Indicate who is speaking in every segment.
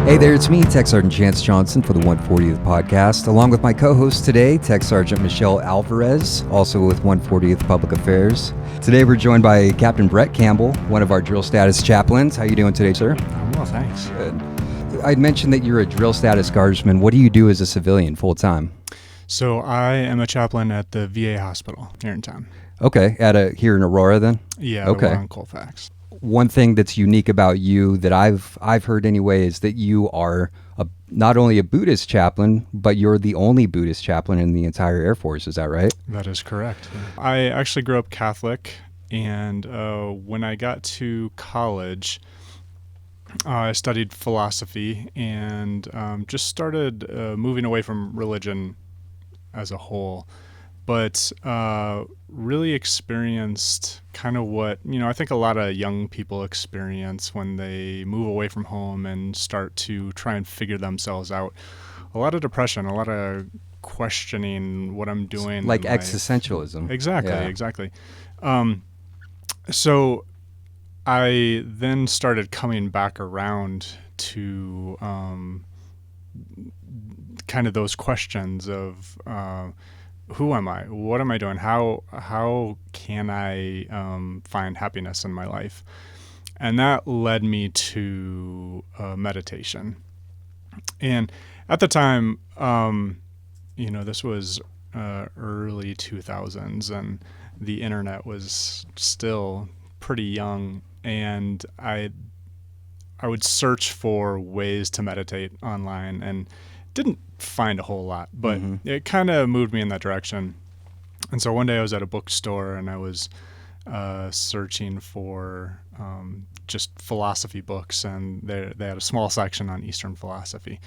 Speaker 1: Hey there, it's me, Tech Sergeant Chance Johnson for the 140th podcast, along with my co-host today, Tech Sergeant Michelle Alvarez, also with 140th Public Affairs. Today we're joined by Captain Brett Campbell, one of our drill status chaplains. How are you doing today, sir?
Speaker 2: I'm well, thanks.
Speaker 1: Good. I'd mentioned that you're a drill status guardsman. What do you do as a civilian full-time?
Speaker 2: So I am a chaplain at the VA hospital here in town.
Speaker 1: Okay, here in Aurora then?
Speaker 2: Yeah,
Speaker 1: okay.
Speaker 2: We're on Colfax.
Speaker 1: One thing that's unique about you that I've heard anyway is that you are not only a Buddhist chaplain, but you're the only Buddhist chaplain in the entire Air Force. Is that right?
Speaker 2: That is correct. I actually grew up Catholic, and when I got to college, I studied philosophy and just started moving away from religion as a whole, but really experienced kind of what, I think a lot of young people experience when they move away from home and start to try and figure themselves out. A lot of depression, a lot of questioning what I'm doing.
Speaker 1: Like existentialism.
Speaker 2: Exactly. So I then started coming back around to kind of those questions of who am I? What am I doing? How can I find happiness in my life? And that led me to meditation. And at the time, this was early 2000s, and the internet was still pretty young, and I would search for ways to meditate online and didn't find a whole lot, but it kind of moved me in that direction. And so one day I was at a bookstore and I was searching for just philosophy books, and they had a small section on Eastern philosophy.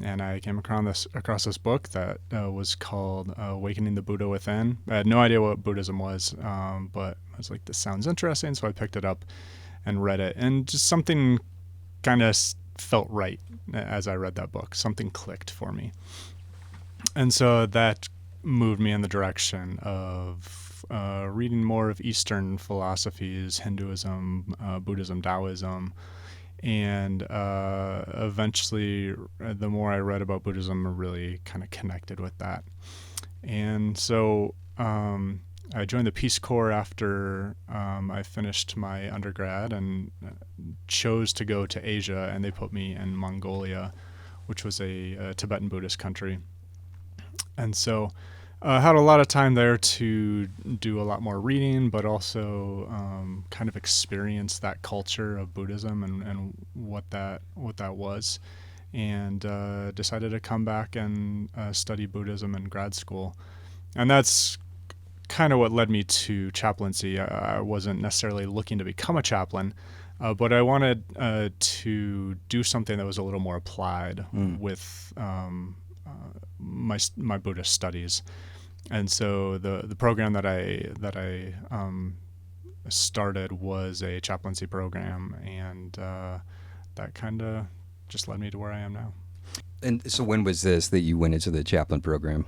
Speaker 2: And I came across this book that was called Awakening the Buddha Within. I had no idea what Buddhism was, but I was like, this sounds interesting. So I picked it up and read it, and just something kind of felt right as I read that book. Something clicked for me. And so that moved me in the direction of reading more of Eastern philosophies, Hinduism, Buddhism, Taoism. And eventually, the more I read about Buddhism, I really kind of connected with that. And so I joined the Peace Corps after I finished my undergrad and chose to go to Asia, and they put me in Mongolia, which was a Tibetan Buddhist country. And so I had a lot of time there to do a lot more reading, but also kind of experience that culture of Buddhism and what that was, and decided to come back and study Buddhism in grad school. And that's kind of what led me to chaplaincy. I wasn't necessarily looking to become a chaplain, but I wanted to do something that was a little more applied with my Buddhist studies. And so the program that I started was a chaplaincy program, and that kind of just led me to where I am now.
Speaker 1: And so when was this that you went into the chaplain program?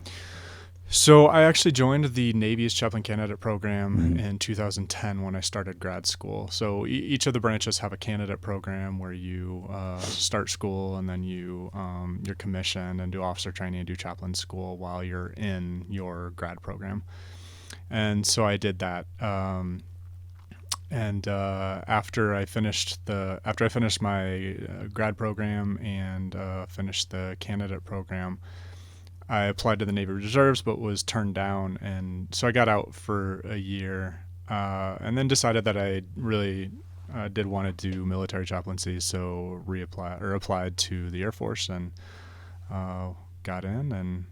Speaker 2: So I actually joined the Navy's Chaplain Candidate Program in 2010 when I started grad school. So each of the branches have a candidate program where you start school, and then you're commissioned and do officer training and do chaplain school while you're in your grad program. And so I did that. After I finished my grad program and finished the candidate program, I applied to the Navy Reserves, but was turned down, and so I got out for a year, and then decided that I really did want to do military chaplaincy, so applied to the Air Force and got in, and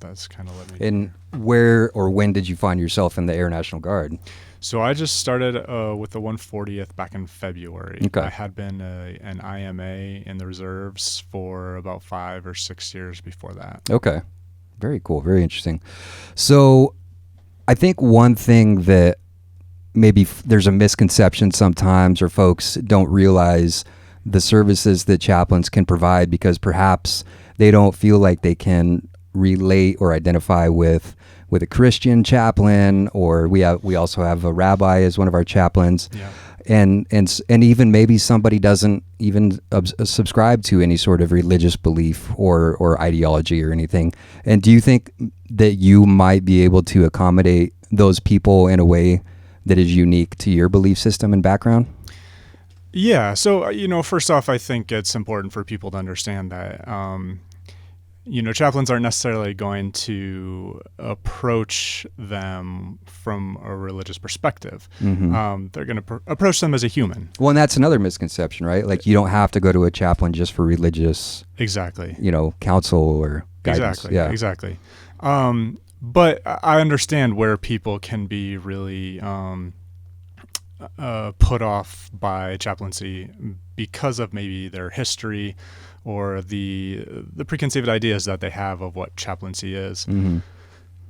Speaker 2: that's kind of led me.
Speaker 1: And where or when did you find yourself in the Air National Guard?
Speaker 2: So I just started with the 140th back in February.
Speaker 1: Okay.
Speaker 2: I had been an IMA in the reserves for about 5 or 6 years before that.
Speaker 1: Okay. Very cool. Very interesting. So I think one thing that maybe there's a misconception sometimes, or folks don't realize the services that chaplains can provide because perhaps they don't feel like they can relate or identify with a Christian chaplain, or we also have a rabbi as one of our chaplains.
Speaker 2: Yeah.
Speaker 1: and even maybe somebody doesn't even subscribe to any sort of religious belief or ideology or anything. And do you think that you might be able to accommodate those people in a way that is unique to your belief system and background?
Speaker 2: Yeah. So, first off, I think it's important for people to understand that, chaplains aren't necessarily going to approach them from a religious perspective. They're going to approach them as a human.
Speaker 1: Well, and that's another misconception, right? Like, you don't have to go to a chaplain just for religious,
Speaker 2: exactly,
Speaker 1: counsel or guidance.
Speaker 2: Exactly.
Speaker 1: Yeah.
Speaker 2: Exactly. But I understand where people can be really put off by chaplaincy because of maybe their history or the preconceived ideas that they have of what chaplaincy is.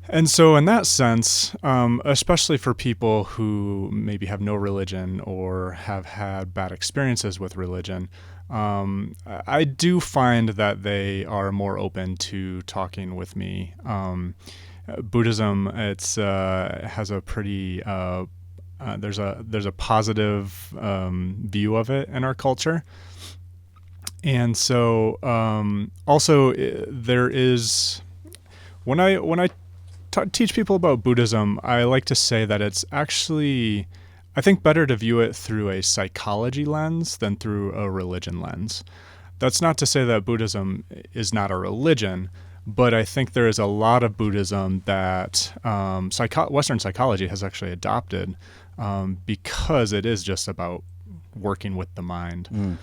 Speaker 2: And so in that sense, especially for people who maybe have no religion or have had bad experiences with religion, I do find that they are more open to talking with me. Buddhism, has a pretty there's a positive view of it in our culture, and so also there is when I teach people about Buddhism, I like to say that it's actually, I think, better to view it through a psychology lens than through a religion lens. That's not to say that Buddhism is not a religion, but I think there is a lot of Buddhism that Western psychology has actually adopted because it is just about working with the mind.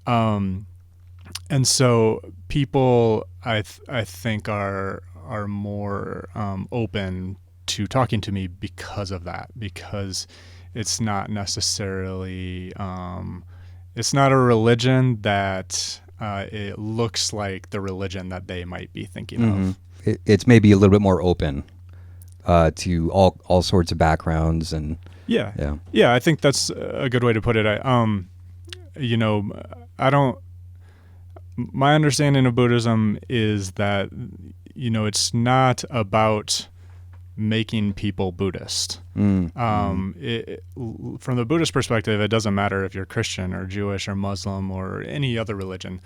Speaker 2: And so people, I think, are more open to talking to me because of that, because it's not necessarily, it's not a religion that it looks like the religion that they might be thinking of.
Speaker 1: It's maybe a little bit more open to all sorts of backgrounds and
Speaker 2: yeah. I think that's a good way to put it. My understanding of Buddhism is that it's not about making people Buddhist. From the Buddhist perspective, it doesn't matter if you're Christian or Jewish or Muslim or any other religion.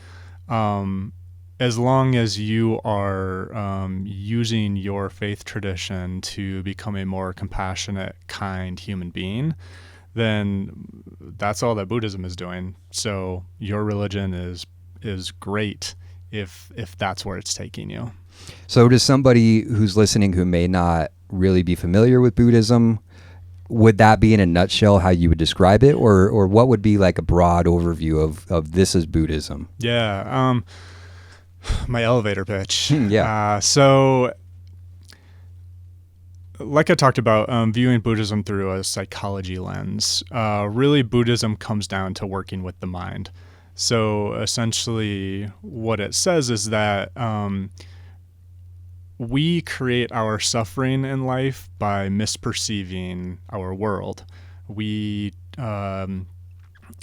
Speaker 2: As long as you are using your faith tradition to become a more compassionate, kind human being, then that's all that Buddhism is doing. So your religion is great if that's where it's taking you.
Speaker 1: So to somebody who's listening who may not really be familiar with Buddhism, would that be in a nutshell how you would describe it, or what would be like a broad overview of this is Buddhism?
Speaker 2: Yeah. My elevator pitch.
Speaker 1: Yeah.
Speaker 2: So like I talked about, viewing Buddhism through a psychology lens, really Buddhism comes down to working with the mind. So essentially what it says is that we create our suffering in life by misperceiving our world. We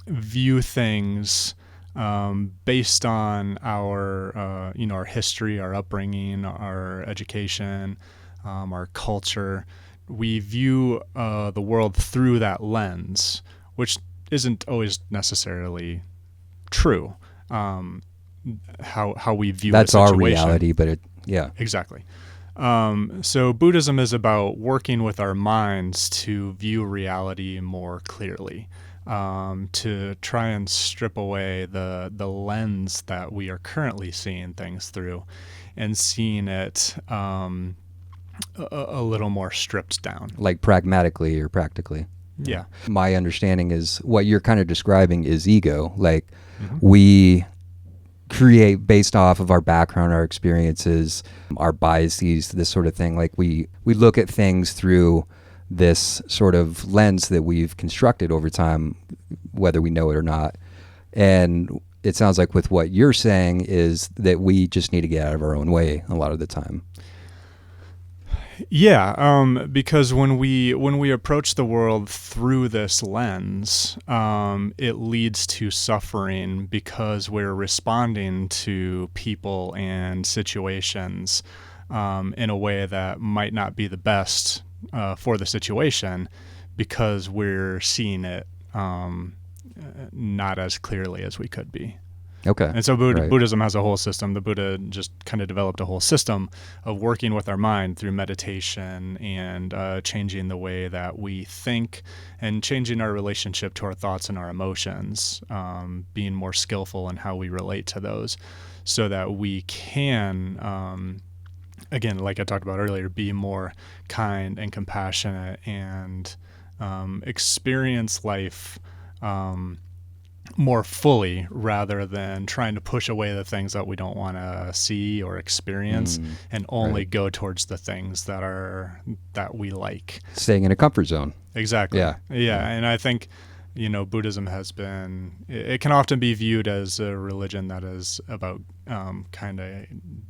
Speaker 2: view things based on our history, our upbringing, our education, our culture. We view the world through that lens, which isn't always necessarily true. How we view
Speaker 1: that's
Speaker 2: a situation.
Speaker 1: Our reality, but yeah,
Speaker 2: exactly. So Buddhism is about working with our minds to view reality more clearly, to try and strip away the lens that we are currently seeing things through, and seeing it a little more stripped down,
Speaker 1: like pragmatically or practically.
Speaker 2: Yeah.
Speaker 1: My understanding is what you're kind of describing is ego. Like we create based off of our background, our experiences, our biases, this sort of thing. Like we look at things through this sort of lens that we've constructed over time, whether we know it or not. And it sounds like with what you're saying is that we just need to get out of our own way a lot of the time.
Speaker 2: Yeah, because when we approach the world through this lens, it leads to suffering because we're responding to people and situations in a way that might not be the best for the situation, because we're seeing it not as clearly as we could be.
Speaker 1: Okay.
Speaker 2: And so
Speaker 1: Right.
Speaker 2: Buddhism has a whole system. The Buddha just kind of developed a whole system of working with our mind through meditation and changing the way that we think and changing our relationship to our thoughts and our emotions, being more skillful in how we relate to those so that we can, again, like I talked about earlier, be more kind and compassionate and experience life more fully rather than trying to push away the things that we don't want to see or experience and only
Speaker 1: Right.
Speaker 2: go towards the things that we like.
Speaker 1: Staying in a comfort zone.
Speaker 2: Exactly.
Speaker 1: Yeah.
Speaker 2: Yeah. And I think, Buddhism it can often be viewed as a religion that is about kind of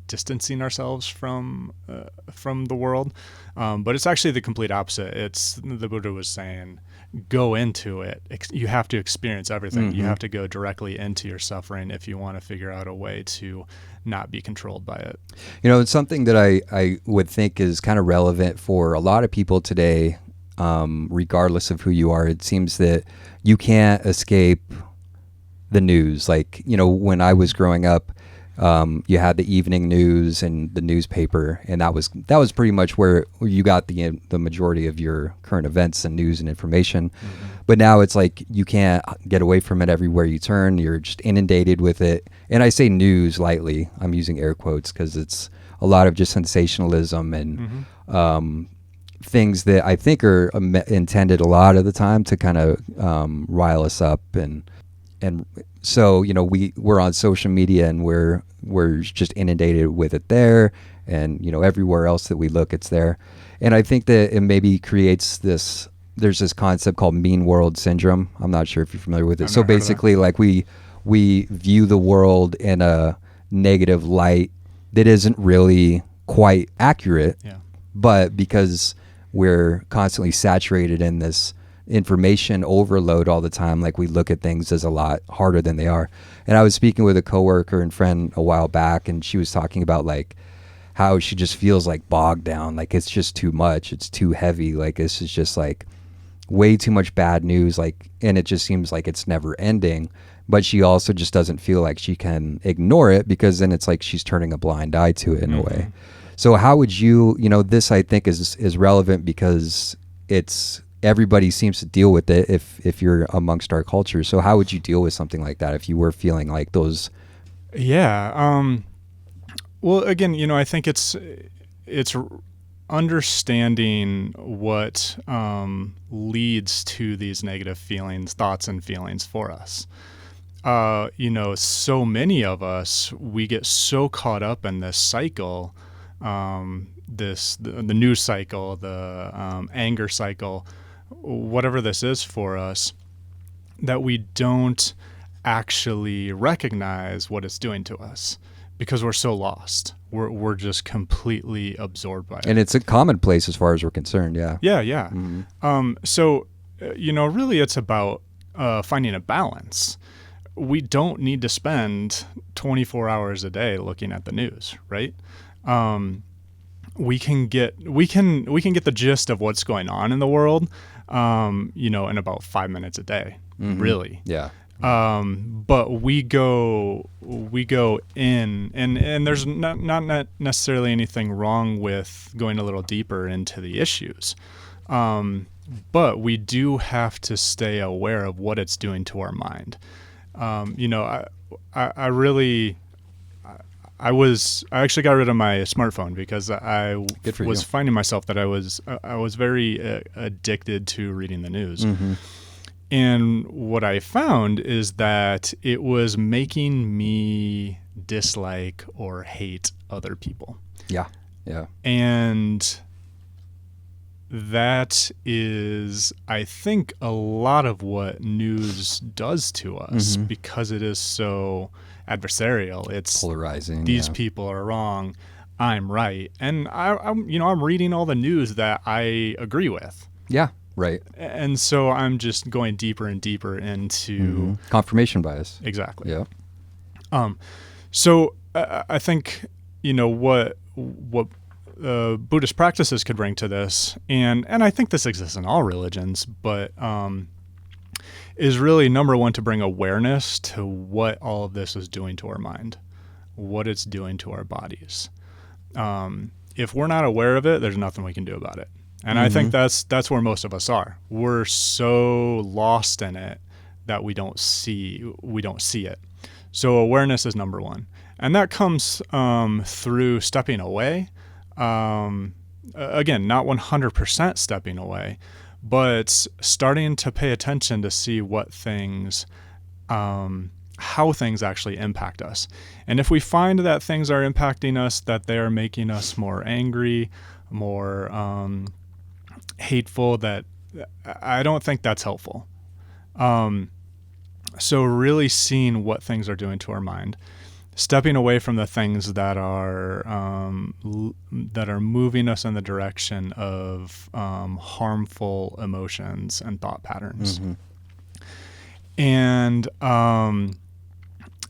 Speaker 2: distancing ourselves from the world. But it's actually the complete opposite. The Buddha was saying, go into it. You have to experience everything. You have to go directly into your suffering if you want to figure out a way to not be controlled by it.
Speaker 1: It's something that I would think is kind of relevant for a lot of people today, regardless of who you are. It seems that you can't escape the news. Like, when I was growing up, you had the evening news and the newspaper, and that was pretty much where you got the majority of your current events and news and information. But now it's like you can't get away from it everywhere you turn. You're just inundated with it. And I say news lightly. I'm using air quotes because it's a lot of just sensationalism and things that I think are intended a lot of the time to kind of rile us up and so we're on social media and we're just inundated with it there, and everywhere else that we look, it's there. And I think that it maybe creates there's this concept called mean world syndrome. I'm not sure if you're familiar with it. So basically, like we view the world in a negative light that isn't really quite accurate.
Speaker 2: Yeah.
Speaker 1: But because we're constantly saturated in this information overload all the time, like we look at things as a lot harder than they are. And I was speaking with a coworker and friend a while back, and she was talking about like how she just feels like bogged down, like it's just too much, it's too heavy, like this is just like way too much bad news, like, and it just seems like it's never ending. But she also just doesn't feel like she can ignore it, because then it's like she's turning a blind eye to it in a way. So how would you, this I think is relevant because it's everybody seems to deal with it if you're amongst our culture. So how would you deal with something like that if you were feeling like those?
Speaker 2: Yeah. Well, again, I think it's understanding what leads to these negative thoughts and feelings for us. So many of us, we get so caught up in this cycle, the news cycle, the anger cycle, whatever this is for us, that we don't actually recognize what it's doing to us because we're so lost. We're just completely absorbed by it.
Speaker 1: And it's a commonplace as far as we're concerned. Yeah.
Speaker 2: Yeah. So, really it's about finding a balance. We don't need to spend 24 hours a day looking at the news, right? We can get the gist of what's going on in the world, in about 5 minutes a day, really.
Speaker 1: Yeah.
Speaker 2: But we go in, and there's not necessarily anything wrong with going a little deeper into the issues. But we do have to stay aware of what it's doing to our mind. I actually got rid of my smartphone because I was finding myself that I was very addicted to reading the news. And what I found is that it was making me dislike or hate other people.
Speaker 1: Yeah.
Speaker 2: And that is, I think, a lot of what news does to us because it is so adversarial. It's
Speaker 1: polarizing.
Speaker 2: These people are wrong, I'm right, and I'm reading all the news that I agree with.
Speaker 1: Yeah. Right.
Speaker 2: And so I'm just going deeper and deeper into
Speaker 1: confirmation bias.
Speaker 2: Exactly.
Speaker 1: Yeah.
Speaker 2: So I think what Buddhist practices could bring to this, and I think this exists in all religions, but is really, number one, to bring awareness to what all of this is doing to our mind, what it's doing to our bodies. If we're not aware of it, there's nothing we can do about it. And I think that's where most of us are. We're so lost in it that we don't see it. So awareness is number one. And that comes through stepping away. Again, not 100% stepping away, but starting to pay attention to see what things, how things actually impact us. And if we find that things are impacting us, that they are making us more angry, more hateful, that I don't think that's helpful. So really seeing what things are doing to our mind, stepping away from the things that are moving us in the direction of harmful emotions and thought patterns, and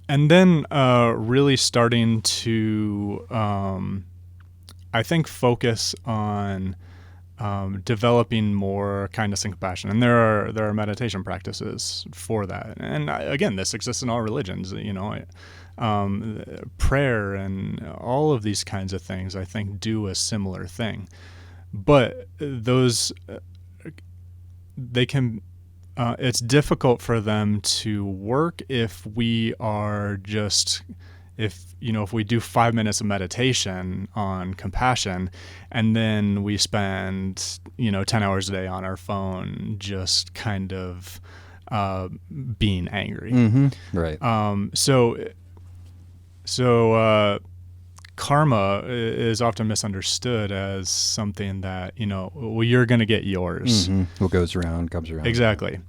Speaker 2: then really starting to I think focus on developing more kindness and compassion. And there are meditation practices for that. And again, this exists in all religions, prayer and all of these kinds of things, I think, do a similar thing. But those, they can, it's difficult for them to work if we are just, if we do 5 minutes of meditation on compassion and then we spend, 10 hours a day on our phone just kind of being angry.
Speaker 1: Right.
Speaker 2: So karma is often misunderstood as something that, you're going to get yours.
Speaker 1: What goes around comes around.
Speaker 2: Exactly.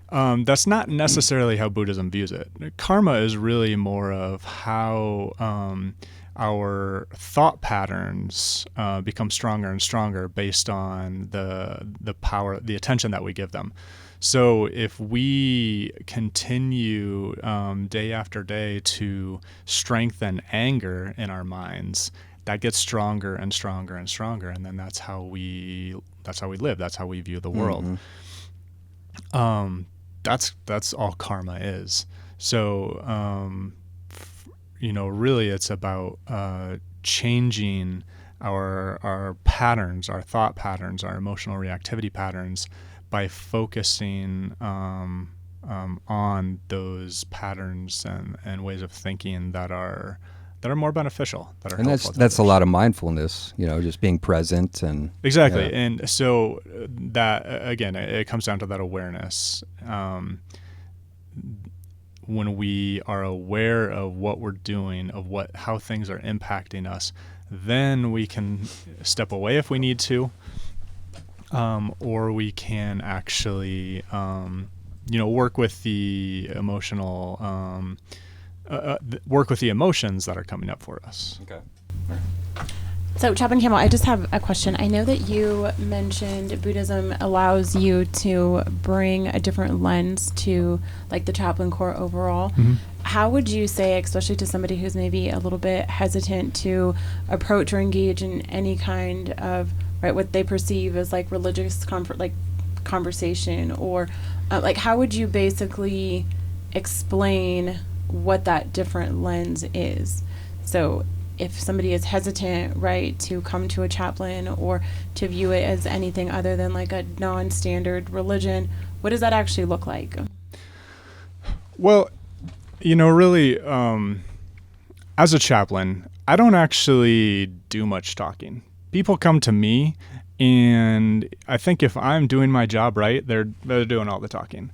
Speaker 2: That's not necessarily how Buddhism views it. Karma is really more of how our thought patterns become stronger and stronger based on the power, the attention that we give them. So if we continue day after day to strengthen anger in our minds, that gets stronger and stronger and stronger, and then that's how we live. That's how we view the world. That's all karma is. So, really it's about changing our patterns, our thought patterns, our emotional reactivity patterns by focusing on those patterns and ways of thinking that are more beneficial, that are
Speaker 1: and
Speaker 2: helpful.
Speaker 1: That's a lot of mindfulness, just being present and
Speaker 2: exactly.
Speaker 1: Yeah.
Speaker 2: And so that, again, it comes down to that awareness. When we are aware of what we're doing, of how things are impacting us, then we can step away if we need to, or we can actually, work with the emotional, work with the emotions that are coming up for us.
Speaker 1: Okay.
Speaker 3: So, Chaplain Campbell, I just have a question. I know that you mentioned Buddhism allows you to bring a different lens to, like, the chaplain corps overall. How would you say, especially to somebody who's maybe a little bit hesitant to approach or engage in any kind of, what they perceive as, like, religious conversation, or, how would you basically explain what that different lens is? So if somebody is hesitant, to come to a chaplain or to view it as anything other than like a non-standard religion, what does that actually look like?
Speaker 2: Well, really, as a chaplain, I don't actually do much talking. People come to me, and I think if I'm doing my job right, they're doing all the talking.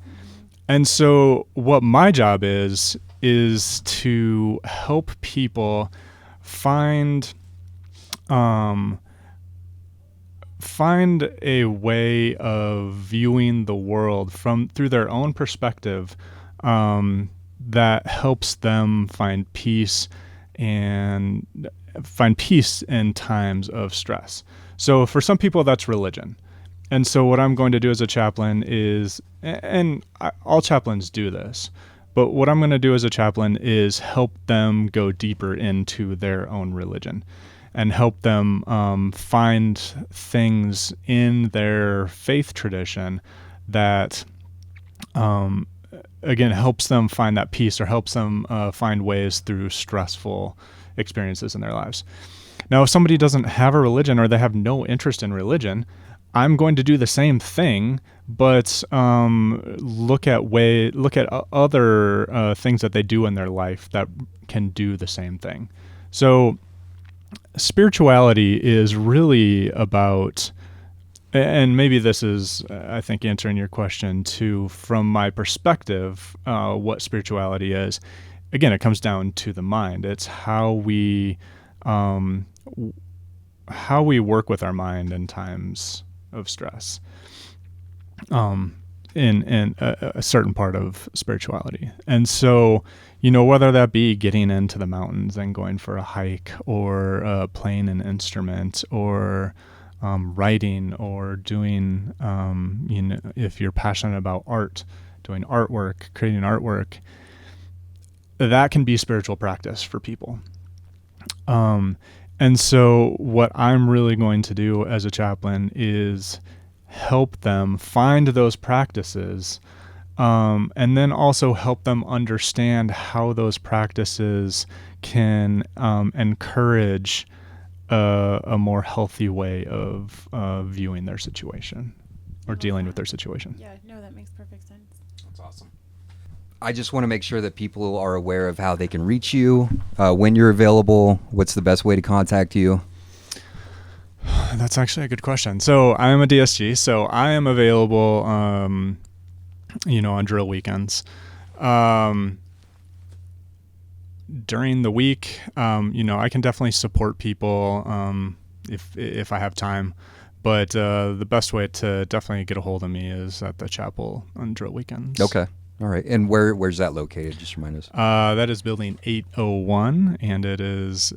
Speaker 2: And so what my job is to help people find a way of viewing the world through their own perspective, that helps them find peace in times of stress. So for some people, that's religion. And so what I'm going to do as a chaplain is, and all chaplains do this, but what I'm going to do as a chaplain is help them go deeper into their own religion and help them find things in their faith tradition that again, helps them find that peace, or helps them find ways through stressful experiences in their lives. Now, if somebody doesn't have a religion, or they have no interest in religion, I'm going to do the same thing, but look at other things that they do in their life that can do the same thing. So spirituality is really about, and maybe this is, I think, answering your question too, from my perspective, what spirituality is. Again, it comes down to the mind. It's how we work with our mind in times of stress, in a certain part of spirituality. And so, whether that be getting into the mountains and going for a hike, or playing an instrument, or writing, or doing, if you're passionate about art, doing artwork, creating artwork, that can be spiritual practice for people. And so what I'm really going to do as a chaplain is help them find those practices, and then also help them understand how those practices can encourage a more healthy way of viewing their situation, or dealing with their situation.
Speaker 3: Yeah, no, that makes perfect sense.
Speaker 1: That's awesome. I just want to make sure that people are aware of how they can reach you, when you're available, what's the best way to contact you?
Speaker 2: That's actually a good question. So I am a DSG, so I am available, on drill weekends. During the week, I can definitely support people if I have time. But the best way to definitely get a hold of me is at the chapel on drill weekends.
Speaker 1: Okay. All right. And where's that located? Just remind us.
Speaker 2: That is building 801, and it is,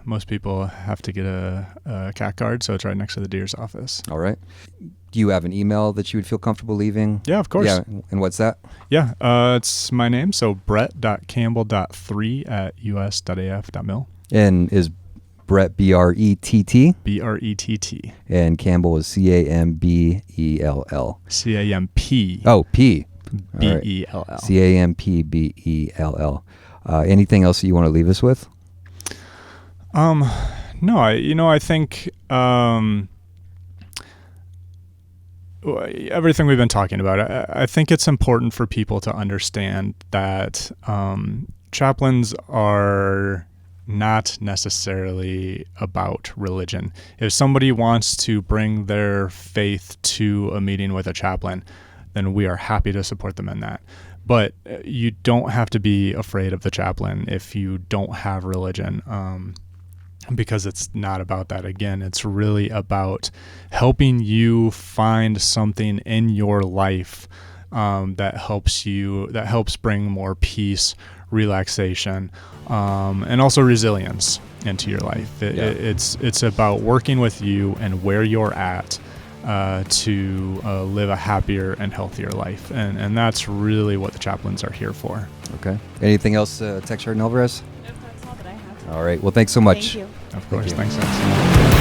Speaker 2: most people have to get a CAT card, so it's right next to the Deer's office.
Speaker 1: All right. Do you have an email that you would feel comfortable leaving?
Speaker 2: Yeah, of course.
Speaker 1: Yeah. And what's that?
Speaker 2: Yeah, it's my name, so brett.campbell.3@us.af.mil.
Speaker 1: And is Brett B-R-E-T-T?
Speaker 2: B-R-E-T-T.
Speaker 1: And Campbell is C-A-M-B-E-L-L.
Speaker 2: C-A-M-P.
Speaker 1: Oh, P.
Speaker 2: B-E-L-L.
Speaker 1: C-A-M-P-B-E-L-L. Anything else that you want to leave us with?
Speaker 2: No, I think everything we've been talking about, I think it's important for people to understand that chaplains are not necessarily about religion. If somebody wants to bring their faith to a meeting with a chaplain, then we are happy to support them in that. But you don't have to be afraid of the chaplain if you don't have religion, because it's not about that. Again, it's really about helping you find something in your life that helps bring more peace, relaxation, and also resilience into your life. It's about working with you and where you're at to live a happier and healthier life. And that's really what the chaplains are here for.
Speaker 1: Okay. Anything else, Tech Sergeant Alvarez?
Speaker 3: Nope, that's all that I have.
Speaker 1: All right. Well, thanks so much.
Speaker 3: Thank you.
Speaker 2: Of course.
Speaker 1: Thank you.
Speaker 2: Thanks.